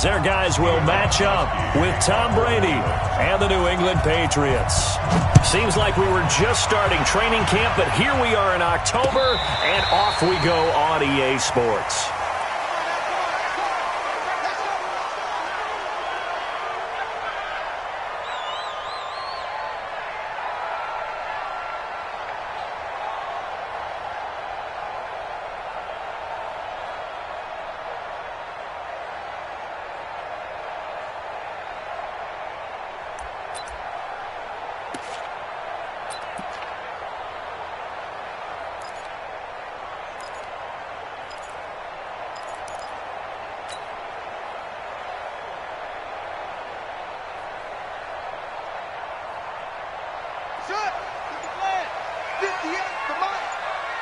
Their guys will match up with Tom Brady and the New England Patriots. Seems like we were just starting training camp, but here we are in October, and off we go on EA Sports.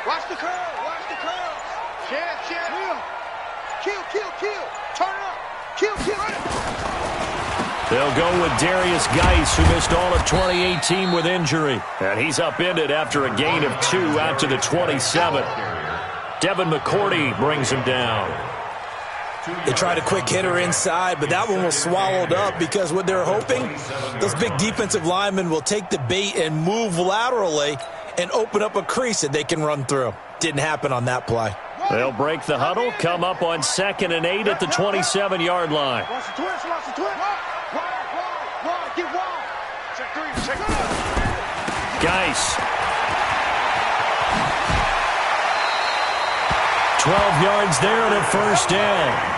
Watch the curl. Watch the curl. Chad. Kill. Turn up. Kill. They'll go with Darius Geis, who missed all of 2018 with injury. And he's upended after a gain of 2 out to the 27. Devin McCourty brings him down. They tried a quick hitter inside, but that one was swallowed up because what they're hoping, those big defensive linemen will take the bait and move laterally and open up a crease that they can run through. Didn't happen on that play. They'll break the huddle, come up on 2nd and 8 at the 27-yard line. Watch the twist. Wide. Get wide. Check 3. Geis. 12 yards there and a first down.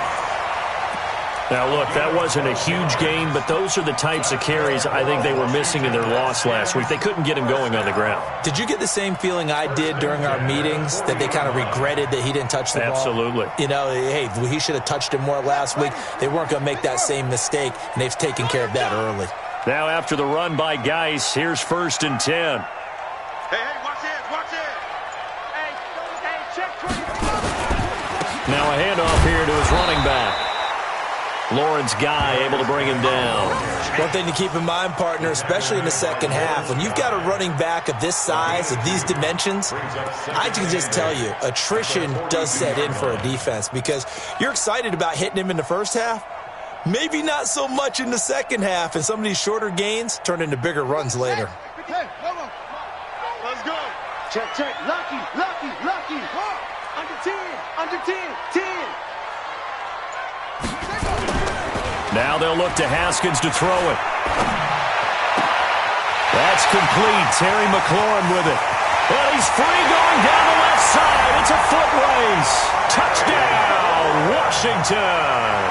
Now, look, that wasn't a huge gain, but those are the types of carries I think they were missing in their loss last week. They couldn't get him going on the ground. Did you get the same feeling I did during our meetings, that they kind of regretted that he didn't touch the ball? Absolutely. You know, hey, he should have touched it more last week. They weren't going to make that same mistake, and they've taken care of that early. Now, after the run by Geis, here's 1st and 10. Hey, watch it. Hey, check 3. Now a handoff here to his running back. Lawrence Guy able to bring him down. One thing to keep in mind, partner, especially in the second half, when you've got a running back of this size, of these dimensions, I can just tell you, attrition does set in for a defense because you're excited about hitting him in the first half. Maybe not so much in the second half, and some of these shorter gains turn into bigger runs later. Hey, let's go. Check. Lucky. Under 10. Now they'll look to Haskins to throw it. That's complete. Terry McLaurin with it. Well, he's free going down the left side. It's a foot race. Touchdown, Washington.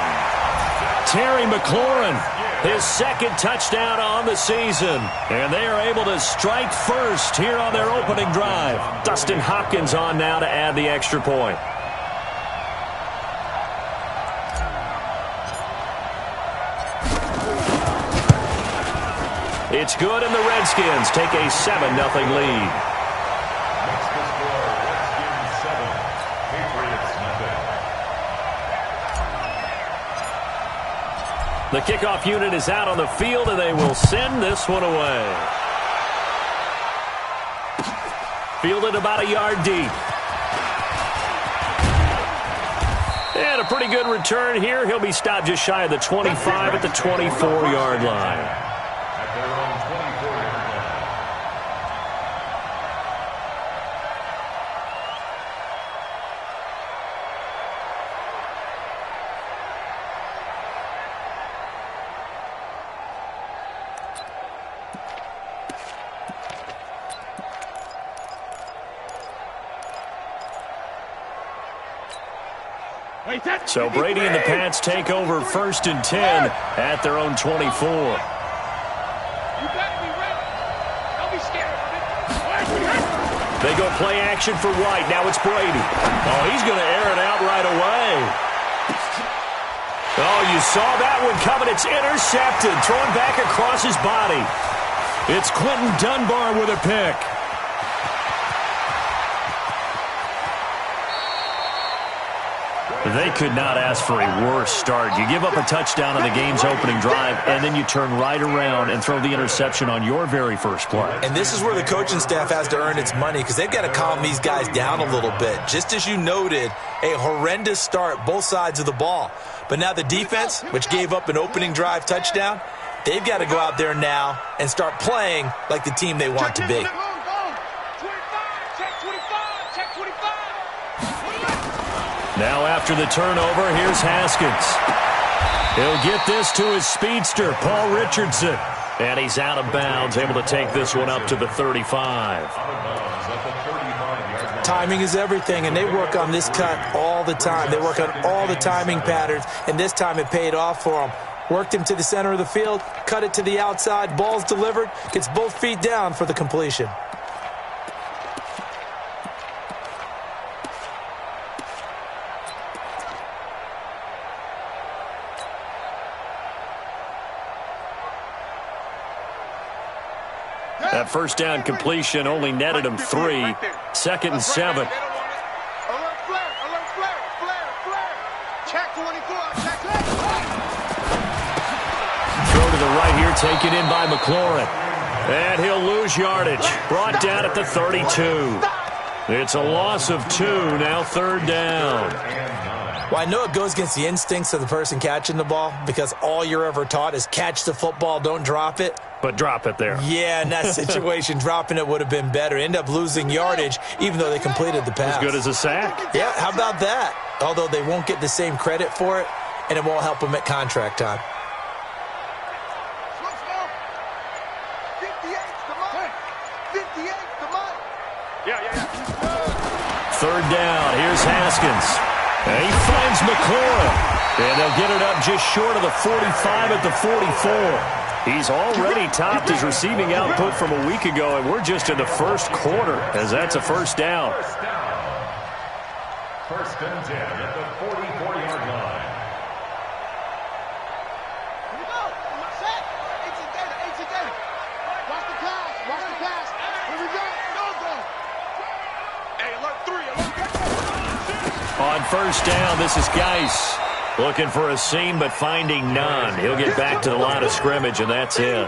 Terry McLaurin, his 2nd touchdown on the season. And they are able to strike first here on their opening drive. Dustin Hopkins on now to add the extra point. It's good, and the Redskins take a 7-0 lead. The kickoff unit is out on the field, and they will send this one away. Fielded about a yard deep. And a pretty good return here. He'll be stopped just shy of the 25 at the 24-yard line. So Brady and the Pats take over 1st and 10 at their own 24. You better be ready. Don't be scared. They go play action for White. Now it's Brady. Oh, he's going to air it out right away. Oh, you saw that one coming. It's intercepted. Thrown back across his body. It's Quentin Dunbar with a pick. They could not ask for a worse start. You give up a touchdown on the game's opening drive, and then you turn right around and throw the interception on your very first play. And this is where the coaching staff has to earn its money because they've got to calm these guys down a little bit. Just as you noted, a horrendous start, both sides of the ball. But now the defense, which gave up an opening drive touchdown, they've got to go out there now and start playing like the team they want to be. Now after the turnover, here's Haskins. He'll get this to his speedster, Paul Richardson. And he's out of bounds, able to take this one up to the 35. Timing is everything, and they work on this cut all the time. They work on all the timing patterns, and this time it paid off for them. Worked him to the center of the field, cut it to the outside, ball's delivered, gets both feet down for the completion. That first down completion only netted him 3. Second and 7. Alert flare, alert flare, flare, flare. Check 24, check it. Throw to the right here, taken in by McLaurin. And he'll lose yardage. Brought down at the 32. It's a loss of 2, now third down. Well, I know it goes against the instincts of the person catching the ball because all you're ever taught is catch the football, don't drop it. But drop it there. Yeah, in that situation, dropping it would have been better. End up losing yardage, even though they completed the pass. As good as a sack. Yeah, how about that? Although they won't get the same credit for it, and it won't help them at contract time. 58 to mine. Yeah. Third down. Here's Haskins. And he finds McLaurin. And they'll get it up just short of the 45 at the 44. He's already topped his receiving output from a week ago, and we're just in the first quarter as that's a first down. First and 10 at the 44-yard line. Here we go. Set. 18 data. Watch the pass. Here we go. Go. Hey, alert 3. On first down, this is Geis. Looking for a seam, but finding none. He'll get back to the line of scrimmage, and that's it.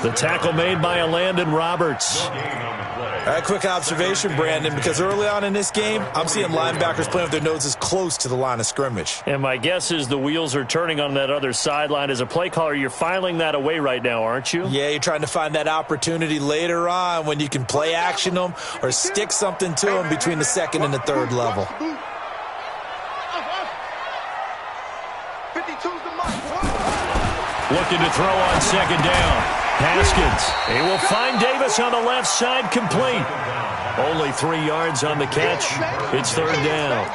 The tackle made by Landon Roberts. All right, quick observation, Brandon, because early on in this game, I'm seeing linebackers playing with their noses close to the line of scrimmage. And my guess is the wheels are turning on that other sideline. As a play caller, you're filing that away right now, aren't you? Yeah, you're trying to find that opportunity later on when you can play action them or stick something to them between the second and the third level. Looking to throw on second down. Haskins. He will find Davis on the left side, complete. Only 3 yards on the catch. It's third down.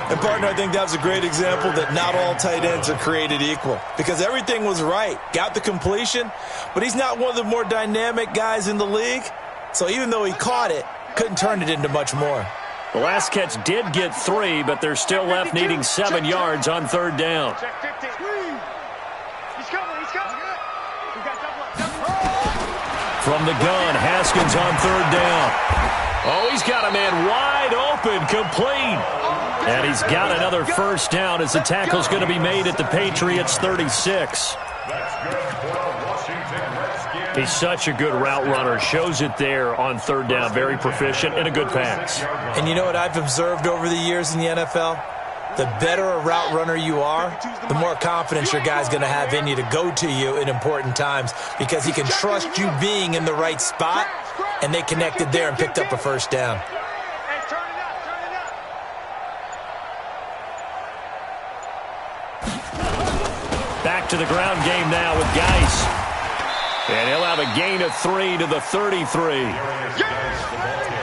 And, partner, I think that's a great example that not all tight ends are created equal because everything was right. Got the completion, but he's not one of the more dynamic guys in the league. So even though he caught it, couldn't turn it into much more. The last catch did get 3, but they're still left needing 7 yards on third down. From the gun, Haskins on third down. Oh, he's got a man wide open, complete. And he's got another first down as the tackle's going to be made at the Patriots' 36. He's such a good route runner. Shows it there on third down. Very proficient and a good pass. And you know what I've observed over the years in the NFL? The better a route runner you are, the more confidence your guy's going to have in you to go to you in important times because he can trust you being in the right spot, and they connected there and picked up a first down. Back to the ground game now with Geis. And he'll have a gain of 3 to the 33.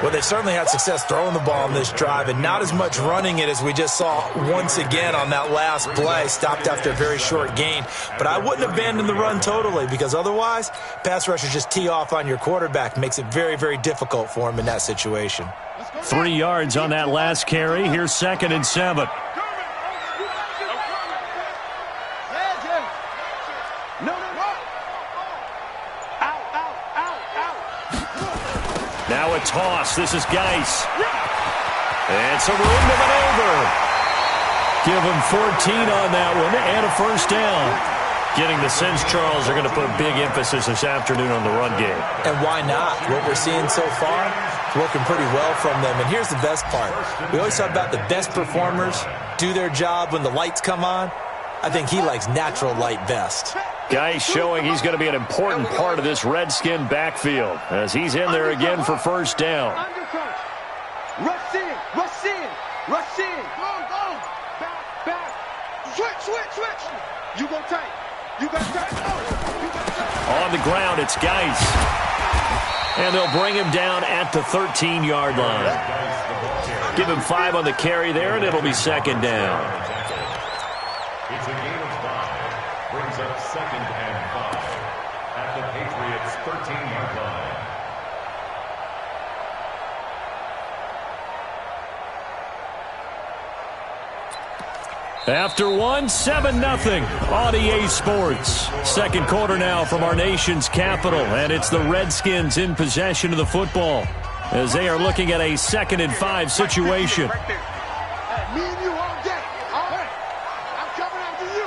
Well, they certainly had success throwing the ball on this drive and not as much running it as we just saw once again on that last play. Stopped after a very short gain. But I wouldn't abandon the run totally because otherwise, pass rushers just tee off on your quarterback. Makes it very, very difficult for him in that situation. 3 yards on that last carry. Here's second and 7. Now a toss. This is Geis. And some room to maneuver. Give him 14 on that one and a first down. Getting the sense, Charles, are going to put a big emphasis this afternoon on the run game. And why not? What we're seeing so far, working pretty well from them. And here's the best part. We always talk about the best performers do their job when the lights come on. I think he likes natural light best. Guy showing he's going to be an important part of this Redskin backfield as he's in there again for first down. Rush in, rush in, rush in. Go. Back. Switch. You go tight. You got tight. On the ground, it's Geis. And they'll bring him down at the 13-yard line. Give him 5 on the carry there, and it'll be second down. It's a gain of 5. Brings up second and 5 at the Patriots' 13-yard line. After 7-0 on EA Sports. Second quarter now from our nation's capital, and it's the Redskins in possession of the football as they are looking at a 2nd and 5 situation. Me and you all day. All right. I'm coming after you.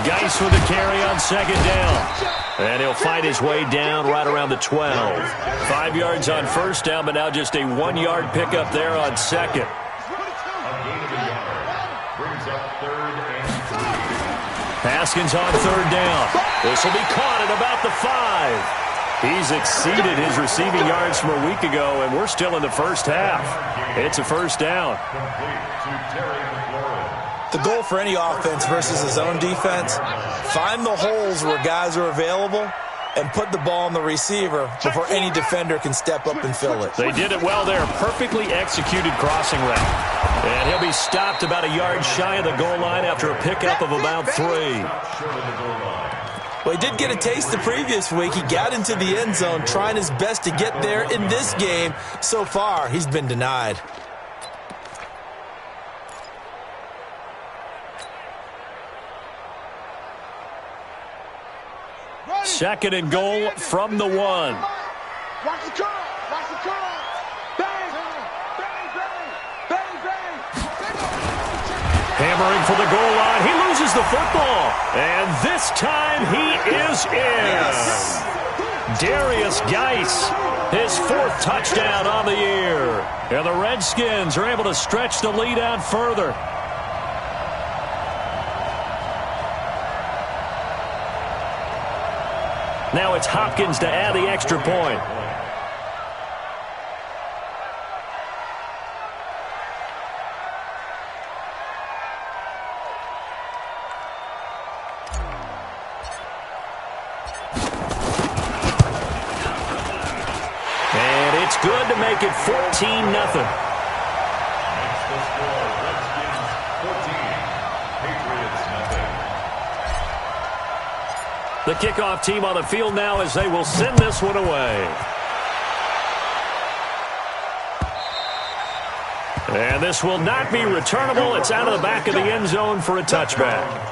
Geis with the carry on second down. And he'll fight his way down right around the 12. 5 yards on first down, but now just a 1-yard pickup there on second. Brings up third and 3. Haskins on third down. This will be caught at about the 5. He's exceeded his receiving yards from a week ago, and we're still in the first half. It's a first down. Complete to Terry McLaurin. The goal for any offense versus his own defense, find the holes where guys are available and put the ball on the receiver before any defender can step up and fill it. They did it well there. Perfectly executed crossing route. And he'll be stopped about a yard shy of the goal line after a pickup of about 3. Well, he did get a taste the previous week. He got into the end zone trying his best to get there in this game. So far, he's been denied. Second and goal from the 1. Watch the curl. Bang. Hammering for the goal line. He loses the football. And this time he is in. Yes. Darius Geis, his 4th touchdown on the year. And the Redskins are able to stretch the lead out further. Now it's Hopkins to add the extra point. And it's good to make it 14-0. Makes the score Redskins 14, Patriots nothing. The kickoff team on the field now as they will send this one away. And this will not be returnable. It's out of the back of the end zone for a touchback.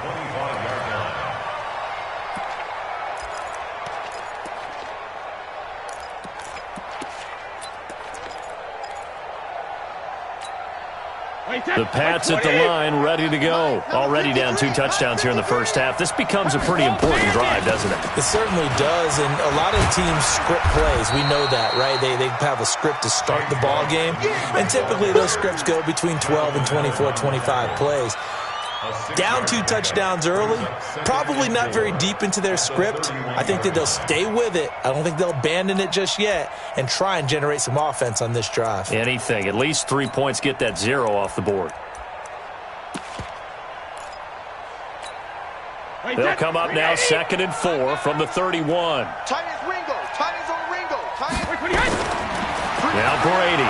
The Pats at the line, ready to go. Already down 2 touchdowns here in the first half. This becomes a pretty important drive, doesn't it? It certainly does, and a lot of teams script plays. We know that, right? They have a script to start the ball game, and typically those scripts go between 12 and 24, 25 plays. Down 2 touchdowns early, probably not very deep into their script. I think that they'll stay with it. I don't think they'll abandon it just yet and try and generate some offense on this drive. Anything. At least 3 points, get that 0 off the board. They'll come up now 2nd and 4 from the 31. Tight as Ringo. Now Brady.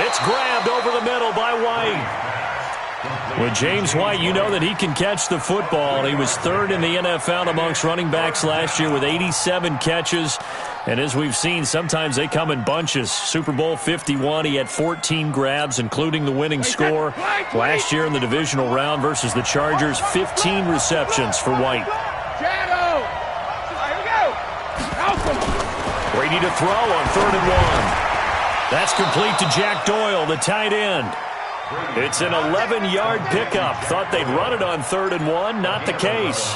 It's grabbed over the middle by White. With James White, you know that he can catch the football. He was 3rd in the NFL amongst running backs last year with 87 catches. And as we've seen, sometimes they come in bunches. Super Bowl 51, he had 14 grabs, including the winning score. Last year in the divisional round versus the Chargers, 15 receptions for White. Brady to throw on 3rd and 1. That's complete to Jack Doyle, the tight end. It's an 11-yard pickup. Thought they'd run it on 3rd and 1. Not the case.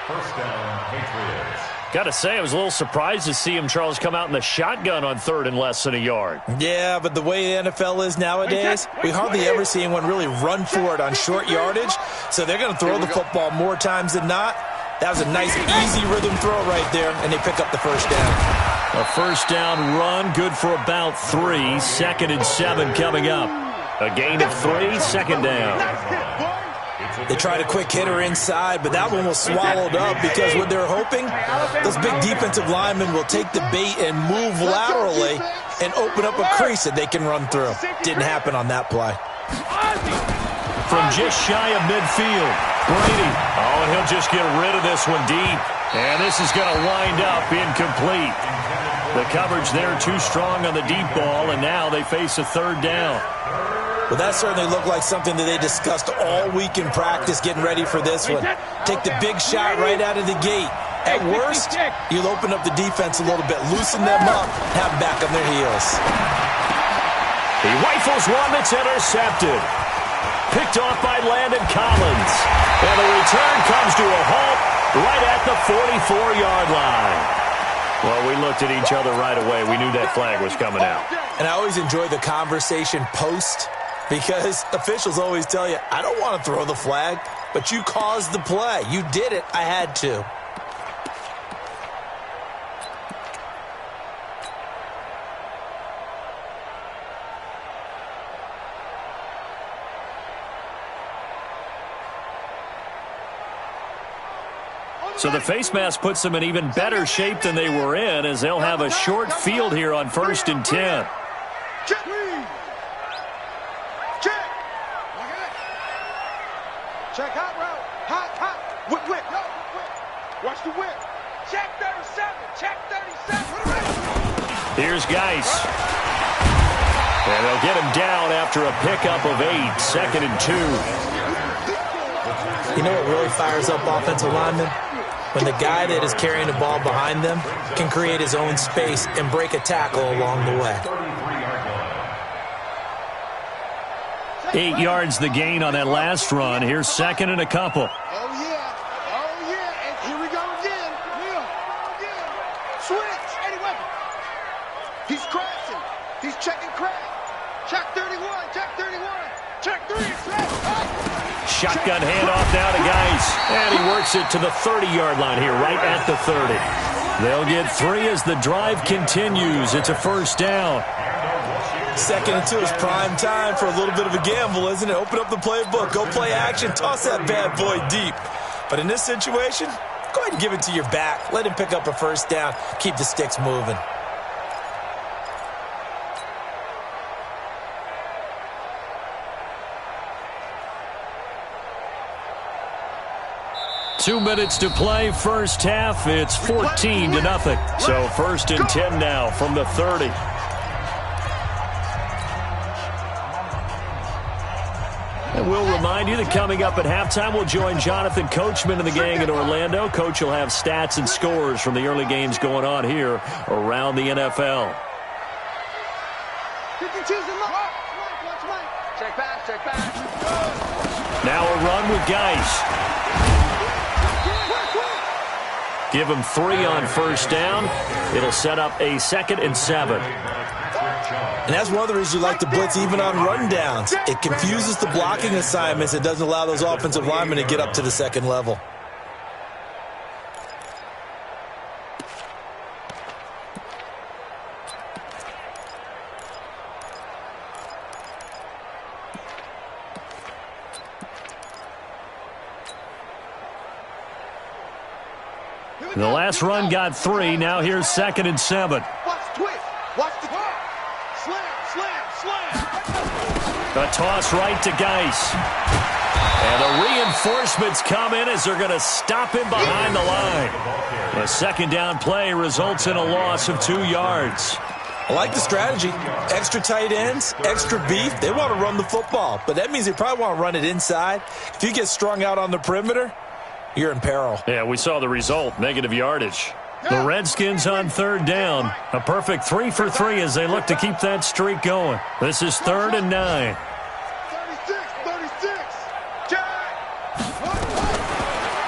First down, Patriots. Got to say, I was a little surprised to see him, Charles, come out in the shotgun on 3rd and less than a yard. Yeah, but the way the NFL is nowadays, we hardly ever see anyone really run for it on short yardage. So they're going to throw the football more times than not. That was a nice, easy rhythm throw right there, and they pick up the first down. A first down run, good for about 3. 2nd and 7 coming up. A gain of 3, 2nd down. They tried a quick hitter inside, but that one was swallowed up because what they're hoping, those big defensive linemen will take the bait and move laterally and open up a crease that they can run through. Didn't happen on that play. From just shy of midfield, Brady. Oh, and he'll just get rid of this one deep. And this is going to wind up incomplete. The coverage there too strong on the deep ball, and now they face a 3rd down. Well, that certainly looked like something that they discussed all week in practice getting ready for this one. Take the big shot right out of the gate. At worst, you'll open up the defense a little bit, loosen them up, have them back on their heels. He rifles one that's intercepted. Picked off by Landon Collins. And the return comes to a halt right at the 44-yard line. Well, we looked at each other right away. We knew that flag was coming out. And I always enjoy the conversation post because officials always tell you, I don't want to throw the flag, but you caused the play. You did it. I had to. So the face mask puts them in even better shape than they were in as they'll have a short field here on 1st and 10. Check. Check hot route. Hot. Whip. Watch the whip. Check 37. Check 37. Here's Geis. And they'll get him down after a pickup of 8. 2nd and 2. You know what really fires up offensive linemen? When the guy that is carrying the ball behind them can create his own space and break a tackle along the way. 8 yards the gain on that last run. Here's 2nd and a couple. Oh, yeah. And here we go again. Switch. Eddie Weapon. He's crashing. He's checking crash. Check 31. Check 31. Check 3. Shotgun handoff now to Geis. And he works it to the 30-yard line here, right at the 30. They'll get 3 as the drive continues. It's a first down. 2nd and 2 is prime time for a little bit of a gamble, isn't it? Open up the playbook, go play action, toss that bad boy deep. But in this situation, go ahead and give it to your back. Let him pick up a first down, keep the sticks moving. Two minutes to play, first half. It's 14-0. So 1st and 10 now from the 30. And we'll remind you that coming up at halftime, we'll join Jonathan Coachman and the gang in Orlando. Coach will have stats and scores from the early games going on here around the NFL. Check back. Now a run with Geis. Give him 3 on first down. It'll set up a 2nd and 7. And that's one of the reasons you like to blitz even on rundowns. It confuses the blocking assignments. It doesn't allow those offensive linemen to get up to the 2nd level. The last run got 3. Now here's 2nd and 7. Watch twist. Watch the slam. A toss right to Geis. And the reinforcements come in as they're going to stop him behind the line. A 2nd down play results in a loss of 2 yards. I like the strategy. Extra tight ends, extra beef. They want to run the football, but that means they probably want to run it inside. If you get strung out on the perimeter, you're in peril. Yeah, we saw the result, negative yardage. The Redskins on third down. A perfect 3 for 3 as they look to keep that streak going. This is 3rd and 9. 36.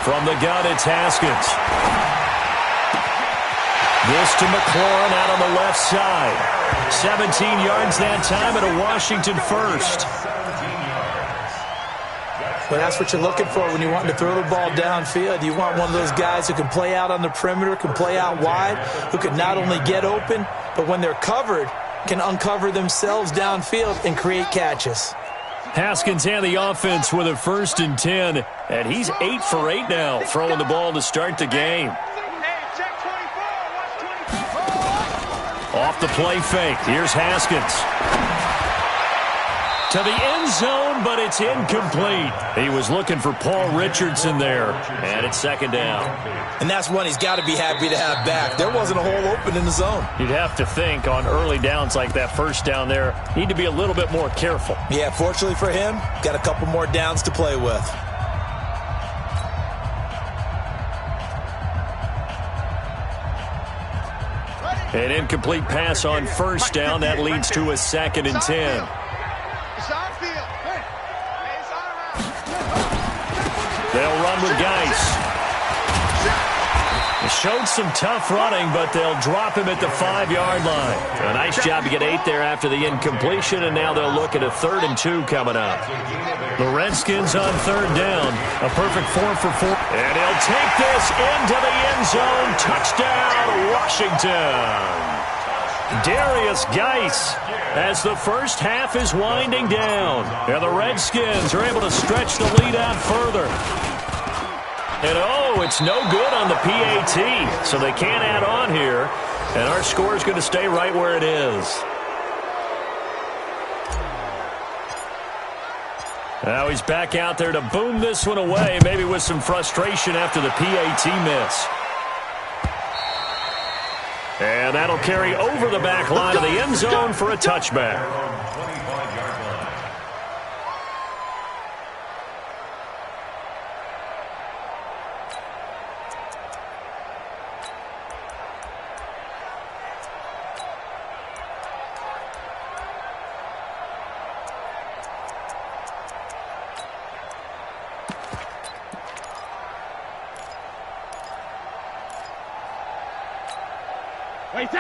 From the gun, it's Haskins. This to McLaurin out on the left side. 17 yards that time, and a Washington first. Well, that's what you're looking for when you want to throw the ball downfield. You want one of those guys who can play out on the perimeter, can play out wide, who can not only get open, but when they're covered, can uncover themselves downfield and create catches. Haskins and the offense with a 1st and 10, and he's 8 for 8 now, throwing the ball to start the game. Off the play fake, here's Haskins. To the end zone, but it's incomplete. He was looking for Paul Richardson there, and it's 2nd down. And that's one he's got to be happy to have back. There wasn't a hole open in the zone. You'd have to think on early downs like that 1st down there, need to be a little bit more careful. Yeah, fortunately for him, got a couple more downs to play with. An incomplete pass on 1st down. That leads to a 2nd and 10. They'll run with Geis. Showed some tough running, but they'll drop him at the 5-yard line. A nice job to get 8 there after the incompletion, and now they'll look at a 3rd and 2 coming up. The Redskins on 3rd down. A perfect 4 for 4. And he'll take this into the end zone. Touchdown, Washington. Darius Geis as the first half is winding down. And the Redskins are able to stretch the lead out further. And oh, it's no good on the PAT, so they can't add on here. And our score is going to stay right where it is. Now he's back out there to boom this one away, maybe with some frustration after the PAT miss. And that'll carry over the back line of the end zone for a touchback.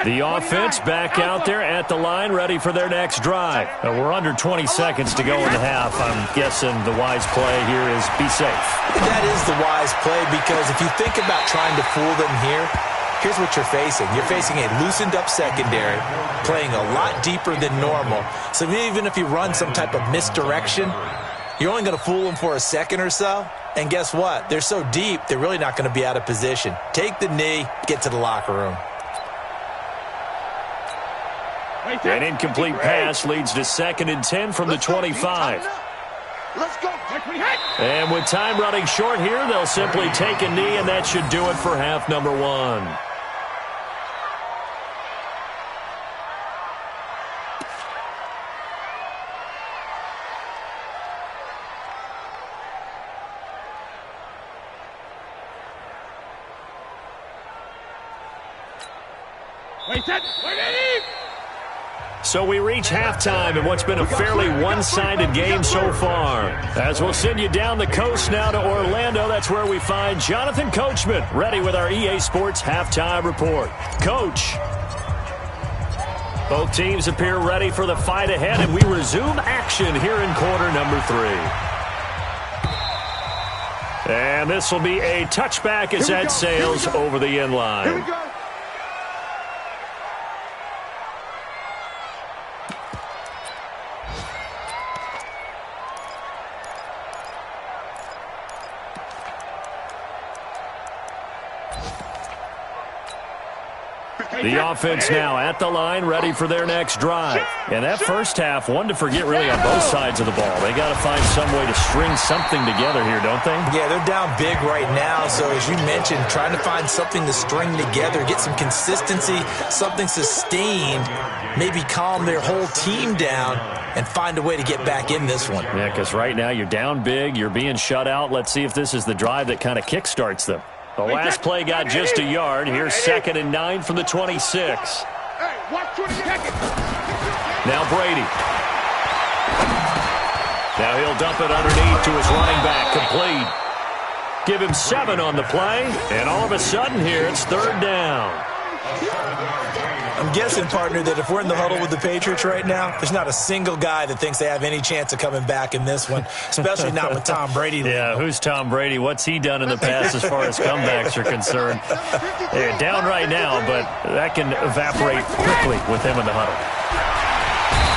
The offense back out there at the line, ready for their next drive. We're under 20 seconds to go in the half. I'm guessing the wise play here is be safe. That is the wise play, because if you think about trying to fool them here, here's what you're facing. You're facing a loosened up secondary, playing a lot deeper than normal. So even if you run some type of misdirection, you're only going to fool them for a second or so. And guess what? They're so deep, they're really not going to be out of position. Take the knee, get to the locker room. An incomplete pass leads to 2nd and 10 from the 25. Let's go. And with time running short here, they'll simply take a knee, and that should do it for half number 1. So we reach halftime in what's been a fairly one-sided game so far. As we'll send you down the coast now to Orlando, that's where we find Jonathan Coachman, ready with our EA Sports Halftime Report. Coach. Both teams appear ready for the fight ahead, and we resume action here in quarter number 3. And this will be a touchback as that sails over the end line. Here we go. The offense now at the line, ready for their next drive. And that first half, one to forget really on both sides of the ball. They got to find some way to string something together here, don't they? Yeah, they're down big right now. So as you mentioned, trying to find something to string together, get some consistency, something sustained, maybe calm their whole team down and find a way to get back in this one. Yeah, because right now you're down big, you're being shut out. Let's see if this is the drive that kind of kickstarts them. The last play got just a yard. Here's 2nd and 9 from the 26. Now Brady. Now he'll dump it underneath to his running back. Complete. Give him 7 on the play. And all of a sudden here, it's 3rd down. I'm guessing, partner, that if we're in the huddle with the Patriots right now, there's not a single guy that thinks they have any chance of coming back in this one, especially not with Tom Brady. Yeah, who's Tom Brady? What's he done in the past as far as comebacks are concerned? They're down right now, but that can evaporate quickly with him in the huddle.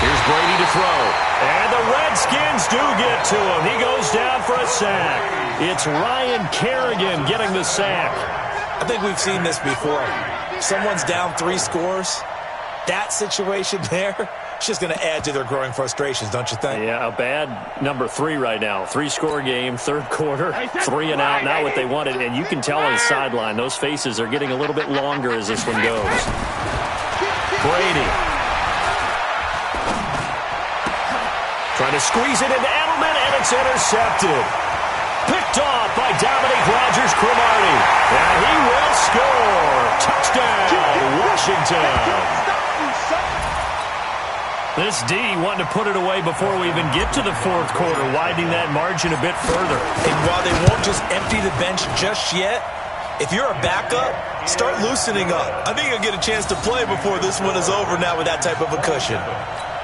Here's Brady to throw. And the Redskins do get to him. He goes down for a sack. It's Ryan Kerrigan getting the sack. I think we've seen this before. Someone's down 3 scores. That situation there, it's just going to add to their growing frustrations, don't you think? Yeah, a bad number 3 right now. 3-score game, 3rd quarter, 3 and out, not what they wanted. And you can tell on the sideline, those faces are getting a little bit longer as this one goes. Brady. Trying to squeeze it into Edelman, and it's intercepted. Picked off by Dominique Rodgers-Cromartie. And he will score. Touchdown, Washington. This D wanting to put it away before we even get to the 4th quarter, widening that margin a bit further. And while they won't just empty the bench just yet, if you're a backup, start loosening up. I think you'll get a chance to play before this one is over now with that type of a cushion.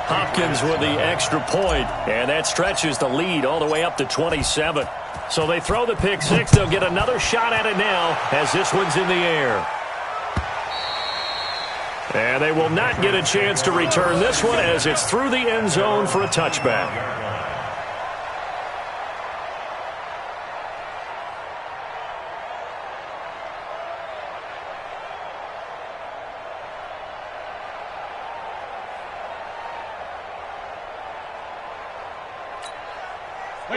Hopkins with the extra point, and that stretches the lead all the way up to 27. So they throw the pick 6. They'll get another shot at it now as this one's in the air. And they will not get a chance to return this one as it's through the end zone for a touchback.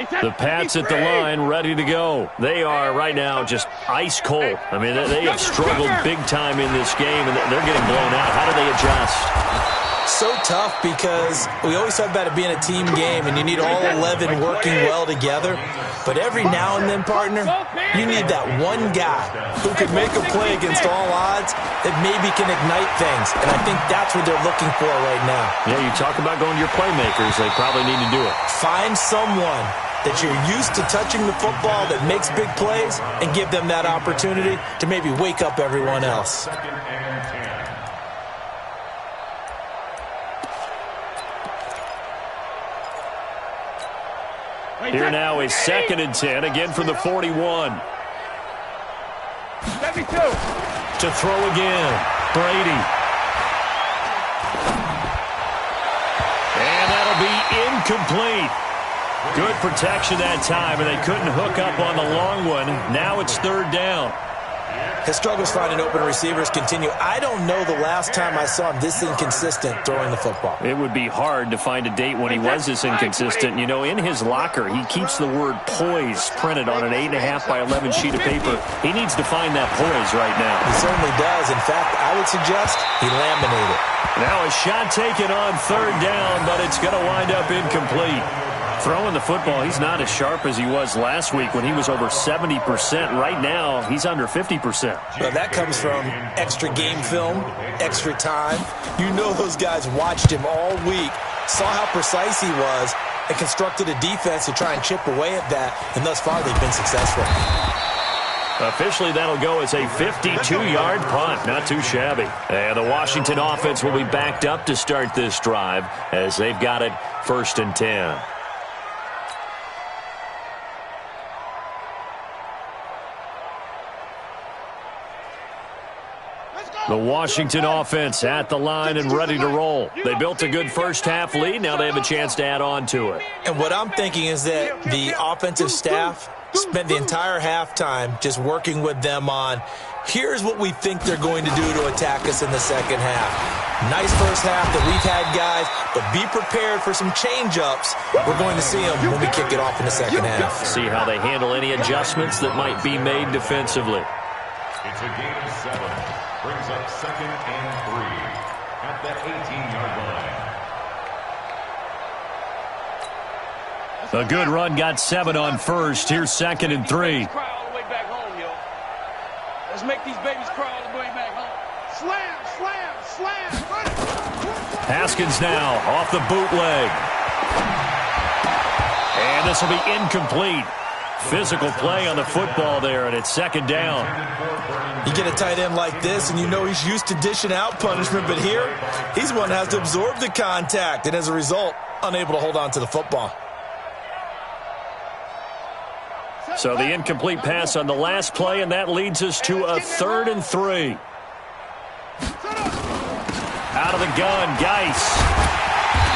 The Pats at the line, ready to go. They are right now just ice cold. I mean, they have struggled big time in this game, and they're getting blown out. How do they adjust? So tough because we always talk about it being a team game, and you need all 11 working well together. But every now and then, partner, you need that one guy who can make a play against all odds that maybe can ignite things. And I think that's what they're looking for right now. Yeah, you talk about going to your playmakers. They probably need to do it. Find someone that you're used to touching the football that makes big plays and give them that opportunity to maybe wake up everyone else. Here now is 2nd and 10, again from the 41. To throw again, Brady. And that'll be incomplete. Good protection that time, and they couldn't hook up on the long one. Now it's 3rd down. His struggles finding open receivers continue. I don't know the last time I saw him this inconsistent throwing the football. It would be hard to find a date when he was this inconsistent. You know, in his locker, he keeps the word poise printed on an 8.5 by 11 sheet of paper. He needs to find that poise right now. He certainly does. In fact, I would suggest he laminated. Now a shot taken on 3rd down, but it's going to wind up incomplete. Throwing the football, he's not as sharp as he was last week when he was over 70%. Right now, he's under 50%. Well, that comes from extra game film, extra time. You know those guys watched him all week, saw how precise he was, and constructed a defense to try and chip away at that, and thus far they've been successful. Officially, that'll go as a 52-yard punt. Not too shabby. And the Washington offense will be backed up to start this drive as they've got it 1st and 10. The Washington offense at the line and ready to roll. They built a good first-half lead. Now they have a chance to add on to it. And what I'm thinking is that the offensive staff spent the entire halftime just working with them on, here's what we think they're going to do to attack us in the second half. Nice first half that we've had, guys, but be prepared for some change-ups. We're going to see them when we kick it off in the second half. See how they handle any adjustments that might be made defensively. It's a game of 7. Brings up 2nd and 3 at the 18-yard line. A good run got 7 on 1st. Here's 2nd and 3. Let's make these babies cry all the way back home. Slam, slam, slam. Haskins now off the bootleg. And this will be incomplete. Physical play on the football there, and it's second down. You get a tight end like this, and you know he's used to dishing out punishment, but here, he's the one that has to absorb the contact, and as a result, unable to hold on to the football. So the incomplete pass on the last play, and that leads us to a 3rd and 3. Out of the gun, Geis.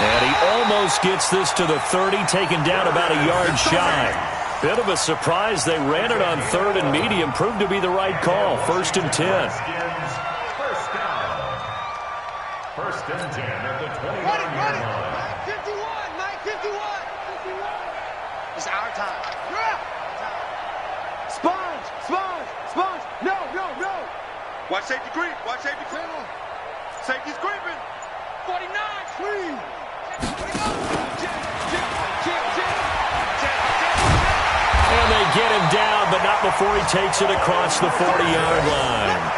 And he almost gets this to the 30, taken down about a yard shy. Bit of a surprise. They ran it on 3rd and medium. Proved to be the right call. 1st and 10. First down. 1st and 10 at the 21-yard line. 951. It's our time. Sponge. No. Watch safety creep. Safety's creeping. 49. Clean. And they get him down, but not before he takes it across the 40-yard line.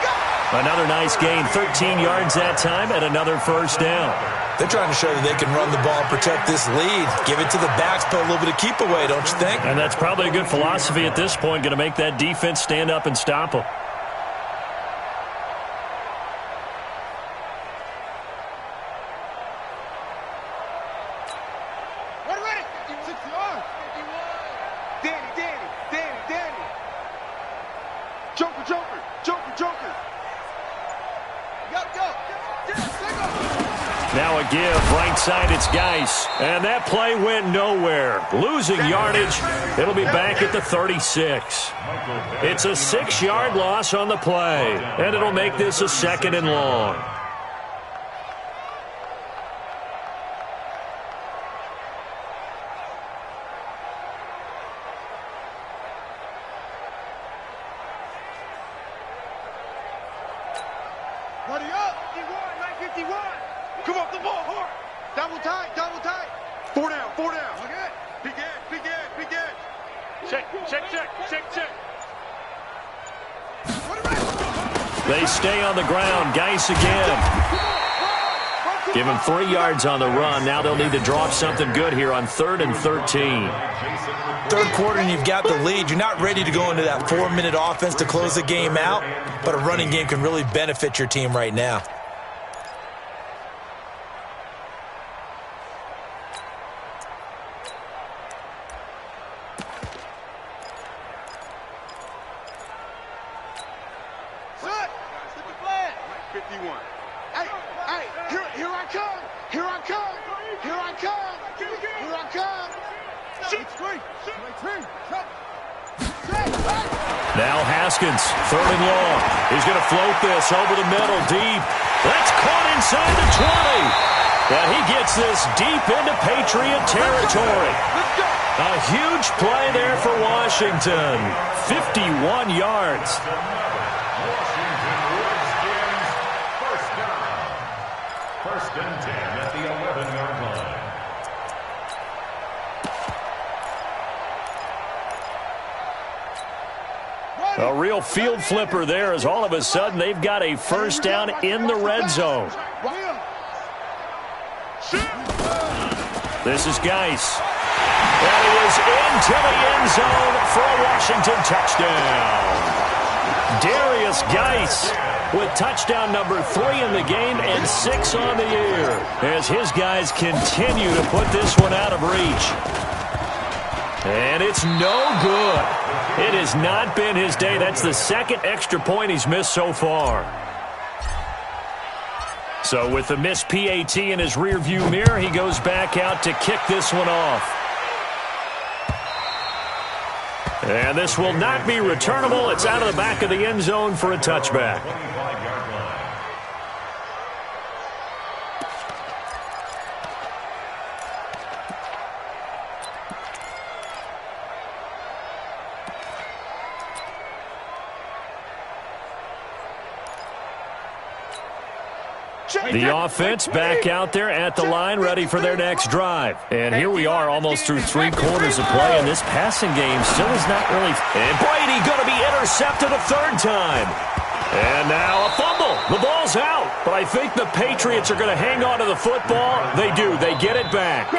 Another nice gain, 13 yards that time, and another first down. They're trying to show that they can run the ball and protect this lead. Give it to the backs, put a little bit of keep away, don't you think? And that's probably a good philosophy at this point, going to make that defense stand up and stop them. Now a give, right side, it's Geis. And that play went nowhere. Losing yardage, it'll be back at the 36. It's a 6-yard loss on the play, and it'll make this a 2nd and long. Ready up. 951. Come off the ball hard. Double tight. 4 down. Okay. Begin. Check. They stay on the ground. Geis again. Give him 3 yards on the run. Now they'll need to drop something good here on 3rd and 13. Third quarter and you've got the lead. You're not ready to go into that 4-minute offense to close the game out, but a running game can really benefit your team right now. Now Haskins, 3rd and long. He's going to float this over the middle, deep. That's caught inside the 20. And he gets this deep into Patriot territory. A huge play there for Washington. 51 yards. Washington Redskins, first down. 1st and 10 at the 11-yard line. A real field flipper there as all of a sudden they've got a first down in the red zone. This is Geis. And he is into the end zone for a Washington touchdown. Darius Geis with touchdown number 3 in the game and 6 on the year as his guys continue to put this one out of reach. And it's no good. It has not been his day. That's the 2nd extra point he's missed so far. So with the missed PAT in his rearview mirror, he goes back out to kick this one off. And this will not be returnable. It's out of the back of the end zone for a touchback. Check. The offense back out there at the line, ready for their next drive. And here we are almost through 3 quarters of play, and this passing game still is not really... And Brady going to be intercepted a 3rd time. And now a fumble. The ball's out. But I think the Patriots are going to hang on to the football. They do. They get it back.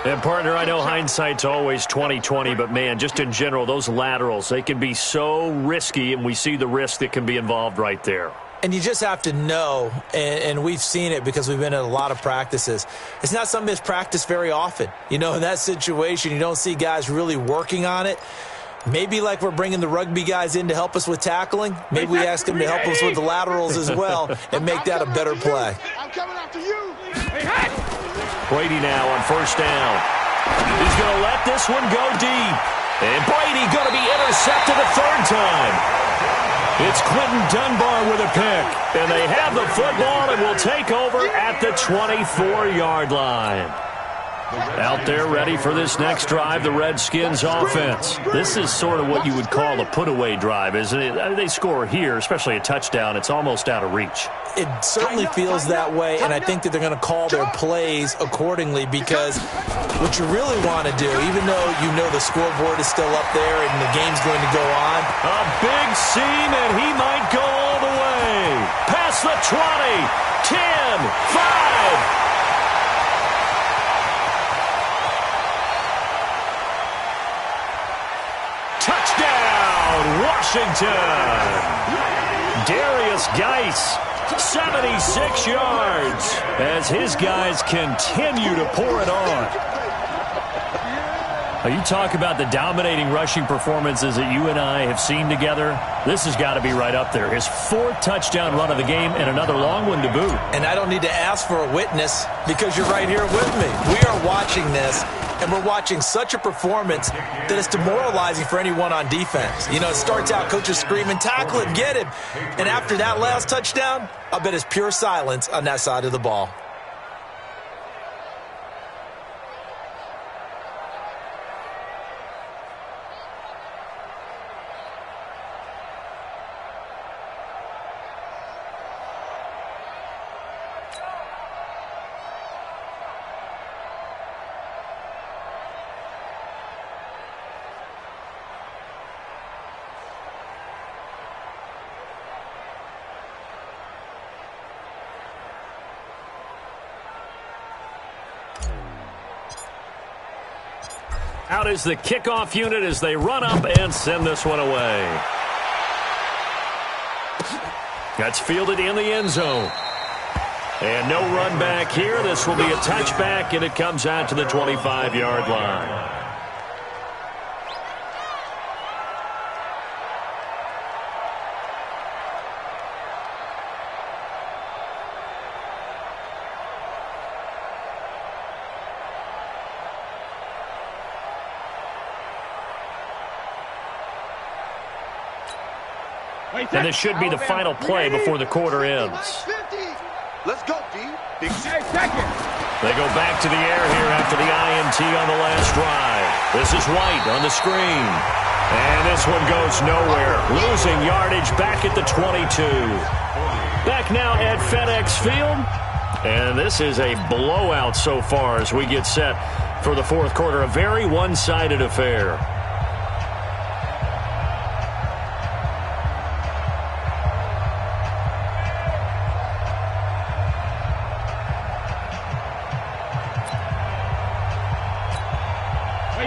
And, partner, I know hindsight's always 20/20, but, man, just in general, those laterals, they can be so risky, and we see the risk that can be involved right there. And you just have to know, and we've seen it because we've been at a lot of practices, it's not something that's practiced very often. You know, in that situation, you don't see guys really working on it. Maybe like we're bringing the rugby guys in to help us with tackling. Maybe we ask them to help us with the laterals as well and make that a better play. I'm coming after you. Brady now on 1st down. He's going to let this one go deep. And Brady going to be intercepted a 3rd time. It's Quentin Dunbar with a pick. And they have the football and will take over at the 24-yard line. Out there ready for this next drive, the Redskins offense. This is sort of what you would call a put-away drive, isn't it? They score here, especially a touchdown. It's almost out of reach. It certainly feels that way, and I think that they're going to call their plays accordingly because what you really want to do, even though you know the scoreboard is still up there and the game's going to go on. A big seam, and he might go all the way. Past the 20, 10, 5. Touchdown, Washington. Darius Geis, 76 yards, as his guys continue to pour it on. You talk about the dominating rushing performances that you and I have seen together. This has got to be right up there. His 4th touchdown run of the game and another long one to boot. And I don't need to ask for a witness because you're right here with me. We are watching this, and we're watching such a performance that it's demoralizing for anyone on defense. You know, it starts out, coaches screaming, tackle him, get him. And after that last touchdown, I bet it's pure silence on that side of the ball. Out is the kickoff unit as they run up and send this one away. That's fielded in the end zone. And no run back here. This will be a touchback, and it comes out to the 25-yard line. And this should be the final play before the quarter ends. Let's go, D. They go back to the air here after the INT on the last drive. This is White on the screen. And this one goes nowhere. Losing yardage back at the 22. Back now at FedEx Field. And this is a blowout so far as we get set for the 4th quarter. A very one-sided affair.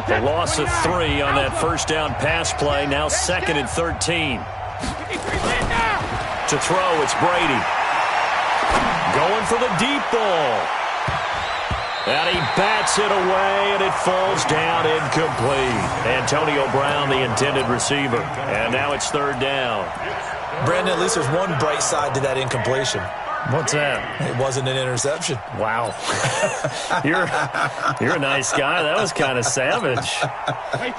A loss of 3 on that 1st down pass play. Now 2nd and 13. To throw, it's Brady. Going for the deep ball. And he bats it away, and it falls down incomplete. Antonio Brown, the intended receiver. And now it's 3rd down. Brandon, at least there's one bright side to that incompletion. What's that? It wasn't an interception. Wow. You're a nice guy. That was kind of savage.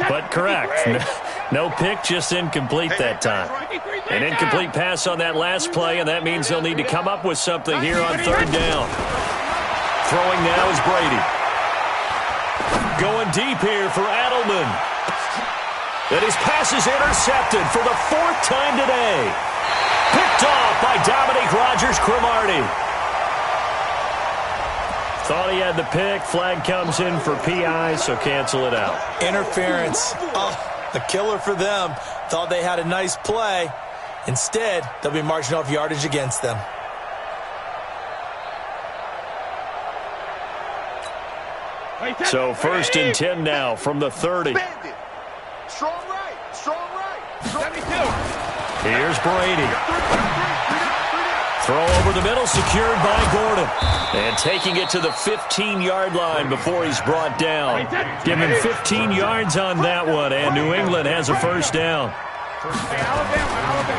But correct. No pick, just incomplete that time. An incomplete pass on that last play, and that means they'll need to come up with something here on 3rd down. Throwing now is Brady. Going deep here for Adelman. And his pass is intercepted for the 4th time today. Picked off by Dominique Rodgers-Cromartie. Thought he had the pick. Flag comes in for PI, so cancel it out. Interference. Oh, a killer for them. Thought they had a nice play. Instead, they'll be marching off yardage against them. So 1st and 10 now from the 30. Strong right. Strong right. 72. Here's Brady. Throw over the middle, secured by Gordon. And taking it to the 15-yard line before he's brought down. Give him 15 yards on that one, and New England has a first down.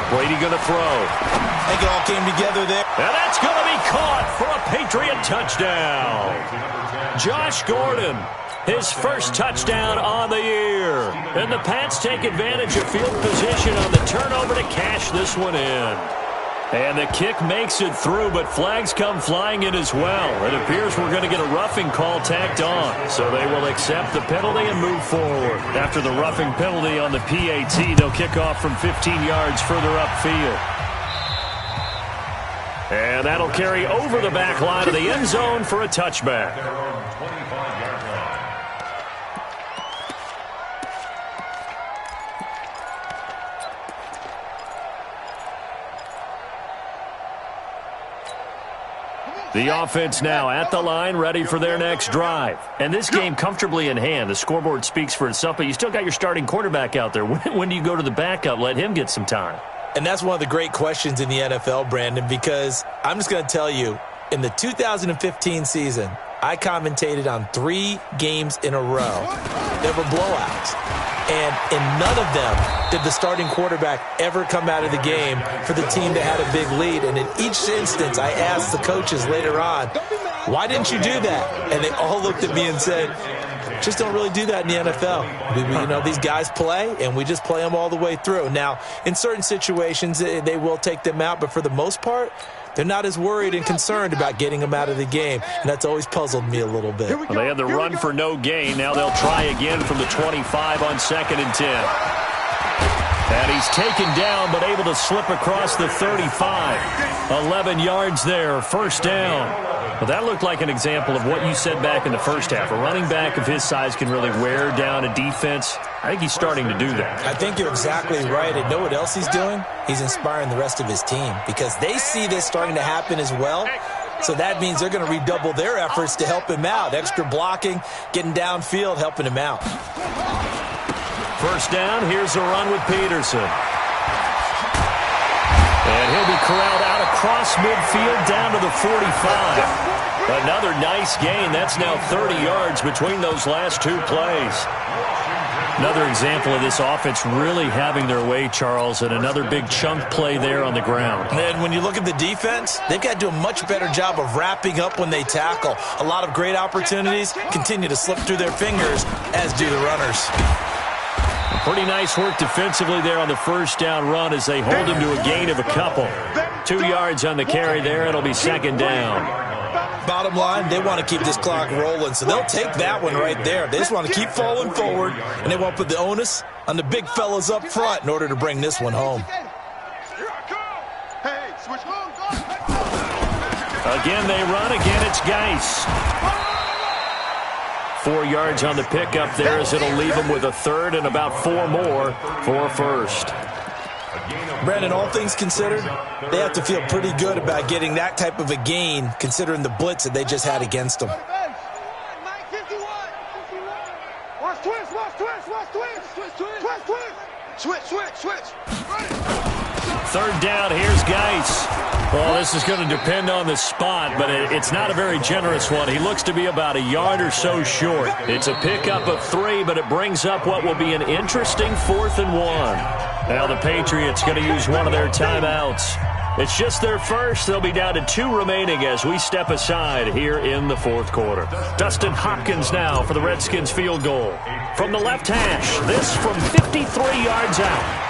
Brady going to throw. I think it all came together there. And that's going to be caught for a Patriot touchdown. Josh Gordon, his first touchdown on the year. And the Pats take advantage of field position on the turnover to cash this one in. And the kick makes it through, but flags come flying in as well. It appears we're going to get a roughing call tacked on. So they will accept the penalty and move forward. After the roughing penalty on the PAT, they'll kick off from 15 yards further upfield. And that'll carry over the back line of the end zone for a touchback. The offense now at the line, ready for their next drive. And this game comfortably in hand. The scoreboard speaks for itself, but you still got your starting quarterback out there. When do you go to the backup? Let him get some time. And that's one of the great questions in the NFL, Brandon, because I'm just going to tell you, in the 2015 season, I commentated on 3 games in a row that were blowouts. And in none of them did the starting quarterback ever come out of the game for the team that had a big lead. And in each instance, I asked the coaches later on, why didn't you do that? And they all looked at me and said, just don't really do that in the NFL. These guys play, and we just play them all the way through. Now, in certain situations, they will take them out, but for the most part, they're not as worried and concerned about getting them out of the game, and that's always puzzled me a little bit. Well, they had the run for no gain. Now they'll try again from the 25 on 2nd and 10. And he's taken down, but able to slip across the 35. 11 yards there, first down. Well, that looked like an example of what you said back in the first half. A running back of his size can really wear down a defense. I think he's starting to do that. I think you're exactly right. And know what else he's doing? He's inspiring the rest of his team because they see this starting to happen as well. So that means they're going to redouble their efforts to help him out. Extra blocking, getting downfield, helping him out. First down, here's a run with Peterson. And he'll be corralled out across midfield down to the 45. Another nice gain. That's now 30 yards between those last 2 plays. Another example of this offense really having their way, Charles, and another big chunk play there on the ground. And when you look at the defense, they've got to do a much better job of wrapping up when they tackle. A lot of great opportunities continue to slip through their fingers, as do the runners. Pretty nice work defensively there on the first down run as they hold him to a gain of a couple. 2 yards on the carry there. It'll be 2nd down. Bottom line, they want to keep this clock rolling, so they'll take that one right there. They just want to keep falling forward, and they want to put the onus on the big fellas up front in order to bring this one home. Again, they run. Again, it's Geis. 4 yards on the pickup there as it'll leave them with a third and about 4 more for first. Brandon, all things considered, they have to feel pretty good about getting that type of a gain considering the blitz that they just had against them. Switch. Third down, here's Geis. Well, this is going to depend on the spot, but it's not a very generous one. He looks to be about a yard or so short. It's a pickup of 3, but it brings up what will be an interesting 4th and 1. Now the Patriots going to use one of their timeouts. It's just their first. They'll be down to 2 remaining as we step aside here in the 4th quarter. Dustin Hopkins now for the Redskins field goal. From the left hash, this from 53 yards out.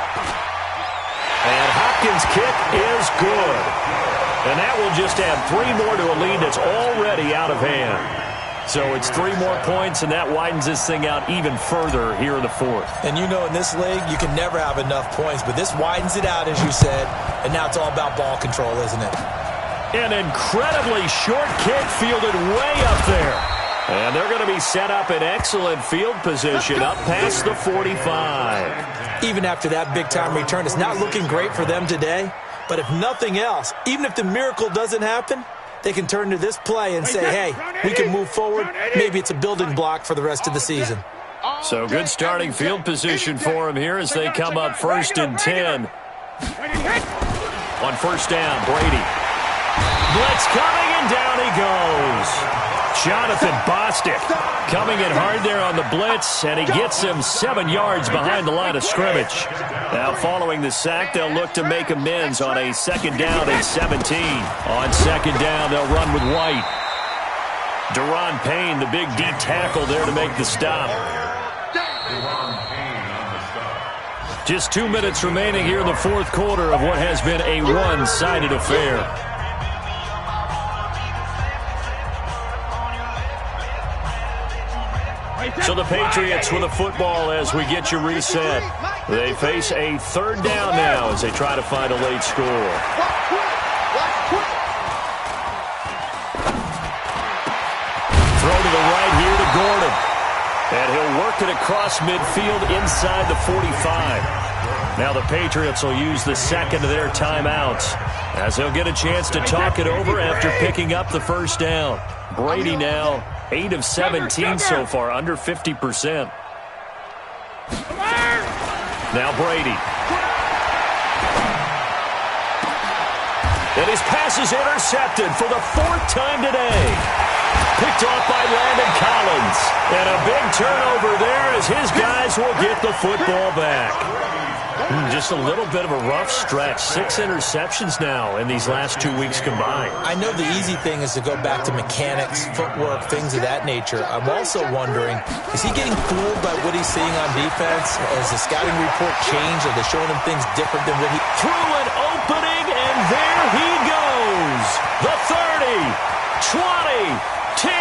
And Hopkins' kick is good. And that will just add 3 more to a lead that's already out of hand. So it's 3 more points, and that widens this thing out even further here in the 4th. And you know in this league, you can never have enough points, but this widens it out, as you said, and now it's all about ball control, isn't it? An incredibly short kick fielded way up there. And they're going to be set up in excellent field position up past the 45. Even after that big-time return, it's not looking great for them today. But if nothing else, even if the miracle doesn't happen, they can turn to this play and say, hey, we can move forward. Maybe it's a building block for the rest of the season. So good starting field position for them here as they come up 1st and 10. On 1st down, Brady. Blitz coming, and down he goes. Jonathan Bostic coming in hard there on the blitz, and he gets him 7 yards behind the line of scrimmage. Now following the sack, they'll look to make amends on a 2nd down and 17. On 2nd down, they'll run with White. Deron Payne, the big D tackle there to make the stop. Just 2 minutes remaining here in the 4th quarter of what has been a one-sided affair. So the Patriots with a football as we get you reset. They face a 3rd down now as they try to find a late score. Throw to the right here to Gordon. And he'll work it across midfield inside the 45. Now the Patriots will use the 2nd of their timeouts as they'll get a chance to talk it over after picking up the 1st down. Brady now 8 of 17 so far, under 50%. Now Brady. And his pass is intercepted for the 4th time today. Picked off by Landon Collins. And a big turnover there as his guys will get the football back. Just a little bit of a rough stretch. 6 interceptions now in these last 2 weeks combined. I know the easy thing is to go back to mechanics, footwork, things of that nature. I'm also wondering, is he getting fooled by what he's seeing on defense? Has the scouting report changed? Are they showing him things different than what he... Through an opening, and there he goes. The 30, 20, 10,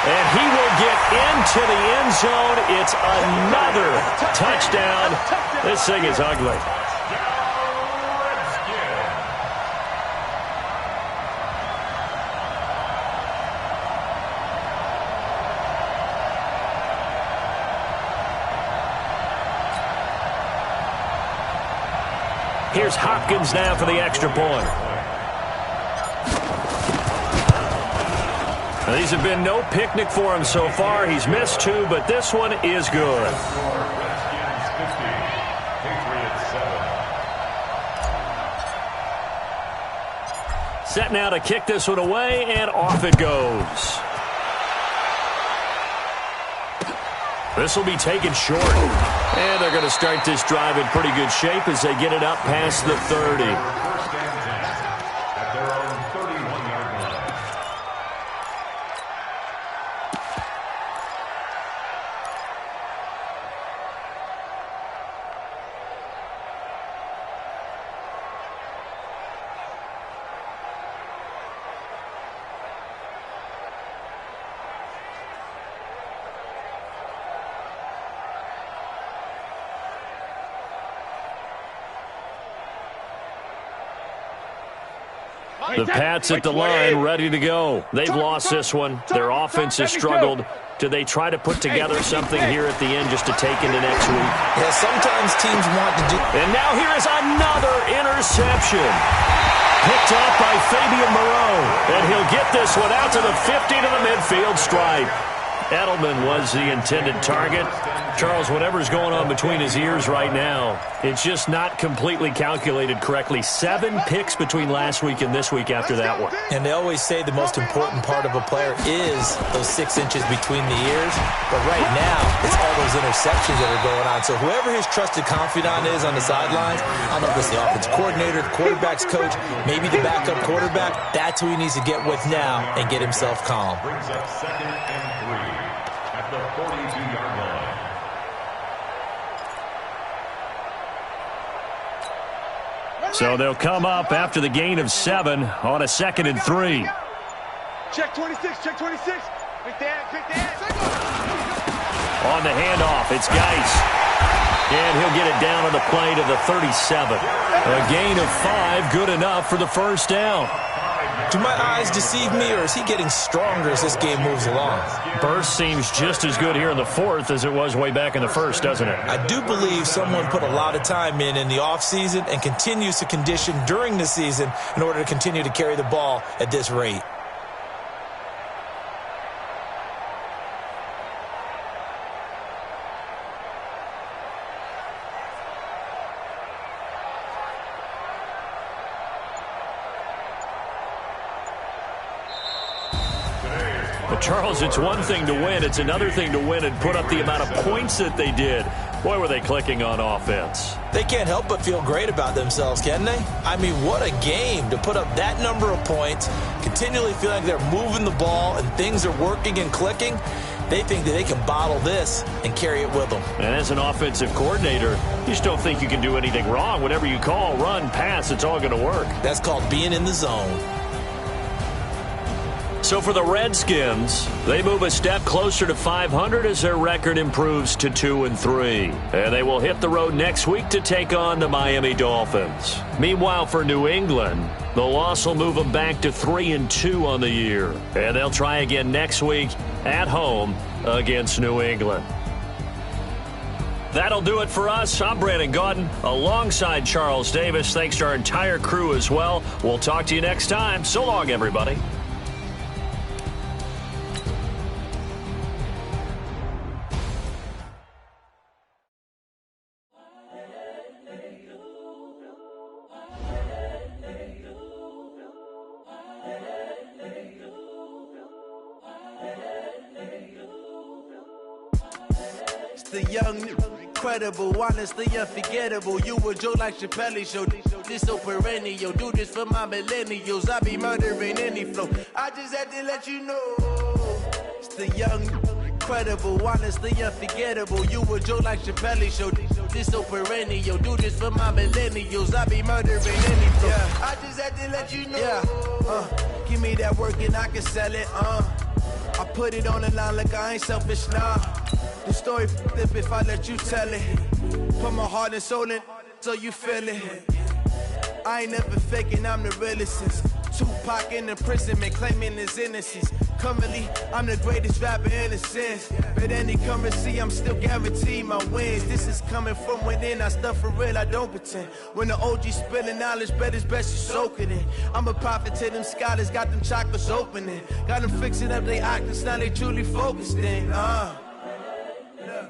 and he will get into the end zone. It's another touchdown. This thing is ugly. Here's Hopkins now for the extra point. Now, these have been no picnic for him so far. He's missed 2, but this one is good. Set now to kick this one away, and off it goes. This will be taken short. And they're going to start this drive in pretty good shape as they get it up past the 30. The Pats at the line, ready to go. They've lost this one. Their offense has struggled. Do they try to put together something here at the end just to take into next week? Yeah, sometimes teams want to do... And now here is another interception. Picked off by Fabian Moreau. And he'll get this one out to the 50 to the midfield stripe. Edelman was the intended target. Charles, whatever's going on between his ears right now, it's just not completely calculated correctly. 7 picks between last week and this week after that one. And they always say the most important part of a player is those 6 inches between the ears. But right now, it's all those interceptions that are going on. So whoever his trusted confidant is on the sidelines, I don't know if it's the offense coordinator, the quarterback's coach, maybe the backup quarterback, that's who he needs to get with now and get himself calm. Brings up 2nd and 3 at the 42-yard line. So they'll come up after the gain of 7 on a 2nd and 3. Check 26, check 26. Pick that. On the handoff, it's Geis. And he'll get it down on the play to the 37. A gain of 5, good enough for the 1st down. Do my eyes deceive me, or is he getting stronger as this game moves along? Burst seems just as good here in the fourth as it was way back in the first, doesn't it? I do believe someone put a lot of time in the offseason and continues to condition during the season in order to continue to carry the ball at this rate. Charles, it's one thing to win. It's another thing to win and put up the amount of points that they did. Boy, were they clicking on offense. They can't help but feel great about themselves, can they? I mean, what a game to put up that number of points, continually feeling like they're moving the ball and things are working and clicking. They think that they can bottle this and carry it with them. And as an offensive coordinator, you just don't think you can do anything wrong. Whatever you call, run, pass, it's all going to work. That's called being in the zone. So for the Redskins, they move a step closer to 500 as their record improves to 2-3. And they will hit the road next week to take on the Miami Dolphins. Meanwhile, for New England, the loss will move them back to 3-2 on the year. And they'll try again next week at home against New England. That'll do it for us. I'm Brandon Gaudin alongside Charles Davis. Thanks to our entire crew as well. We'll talk to you next time. So long, everybody. The young, incredible, honestly unforgettable. You a Joe like Chappelle show. This so perennial. Do this for my millennials. I be murdering any flow. I just had to let you know. It's the young, incredible, honestly unforgettable. You a Joe like Chappelle show. This so perennial. Do this for my millennials. I be murdering any flow. Yeah. I just had to let you know. Yeah. Give me that work and I can sell it. I put it on the line like I ain't selfish, nah. The story flip if I let you tell it. Put my heart and soul in so you feel it. I ain't never faking, I'm the realest since Tupac in imprisonment, claiming his innocence. Currently, I'm the greatest rapper in a sense. But any currency, I'm still guaranteed my wins. This is coming from within, I stuff for real, I don't pretend. When the OG spilling knowledge, bet it's best you soak it in. I'm a prophet to them scholars, got them chakras opening. Got them fixing up they octaves, now they truly focused in.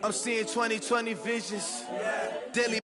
I'm seeing 20/20 visions. Daily